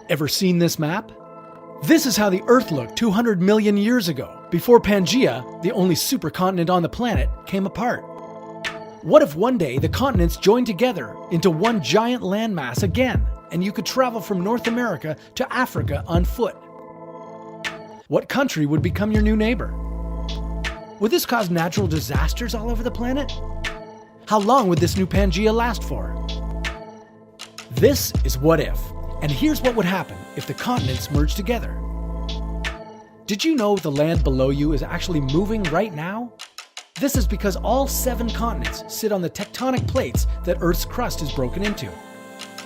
Ever seen this map? This is how the Earth looked 200 million years ago, before Pangea, the only supercontinent on the planet, came apart. What if one day the continents joined together into one giant landmass again, and you could travel from North America to Africa on foot? What country would become your new neighbor? Would this cause natural disasters all over the planet? How long would this new Pangea last for? This is What If, and here's what would happen if the continents merged together. Did you know the land below you is actually moving right now? This is because all 7 continents sit on the tectonic plates that Earth's crust is broken into.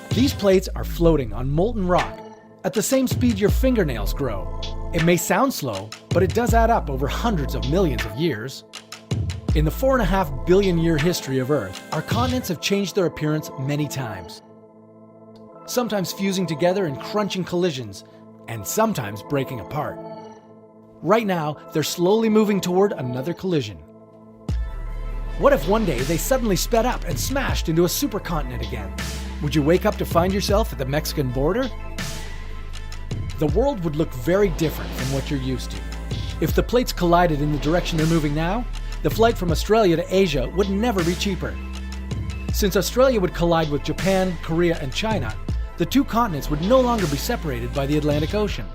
These plates are floating on molten rock at the same speed your fingernails grow. It may sound slow, but it does add up over hundreds of millions of years. In the 4.5 billion year history of Earth, our continents have changed their appearance many times. Sometimes fusing together in crunching collisions, and sometimes breaking apart. Right now, they're slowly moving toward another collision. What if one day they suddenly sped up and smashed into a supercontinent again? Would you wake up to find yourself at the Mexican border? The world would look very different from what you're used to. If the plates collided in the direction they're moving now, the flight from Australia to Asia would never be cheaper. Since Australia would collide with Japan, Korea, and China, the 2 continents would no longer be separated by the Atlantic Ocean.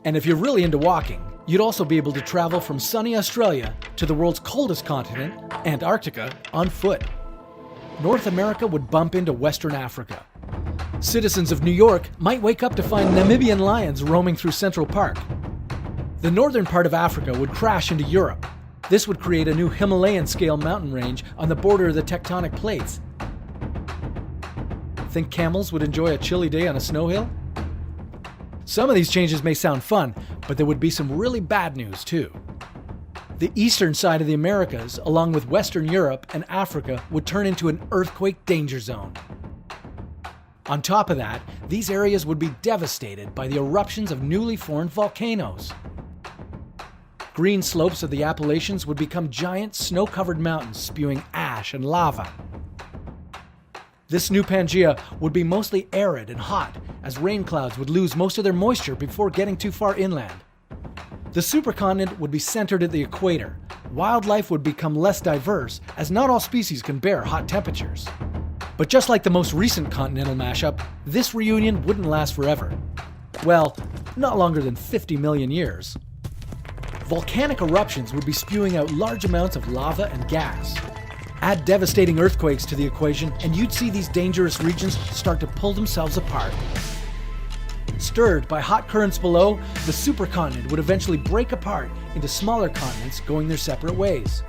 And if you're really into walking, you'd also be able to travel from sunny Australia to the world's coldest continent, Antarctica, on foot. North America would bump into Western Africa. Citizens of New York might wake up to find Namibian lions roaming through Central Park. The northern part of Africa would crash into Europe. This would create a new Himalayan-scale mountain range on the border of the tectonic plates. Think camels would enjoy a chilly day on a snow hill? Some of these changes may sound fun, but there would be some really bad news too. The eastern side of the Americas, along with Western Europe and Africa, would turn into an earthquake danger zone. On top of that, these areas would be devastated by the eruptions of newly formed volcanoes. Green slopes of the Appalachians would become giant snow-covered mountains spewing ash and lava. This new Pangea would be mostly arid and hot, as rain clouds would lose most of their moisture before getting too far inland. The supercontinent would be centered at the equator. Wildlife would become less diverse, as not all species can bear hot temperatures. But just like the most recent continental mashup, this reunion wouldn't last forever. Well, not longer than 50 million years. Volcanic eruptions would be spewing out large amounts of lava and gas. Add devastating earthquakes to the equation, and you'd see these dangerous regions start to pull themselves apart. Stirred by hot currents below, the supercontinent would eventually break apart into smaller continents going their separate ways.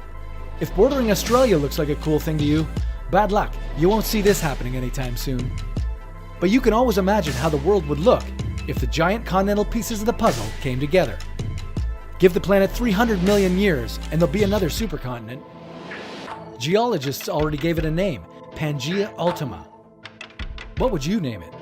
If bordering Australia looks like a cool thing to you, bad luck, you won't see this happening anytime soon. But you can always imagine how the world would look if the giant continental pieces of the puzzle came together. Give the planet 300 million years and there'll be another supercontinent. Geologists already gave it a name, Pangea Ultima. What would you name it?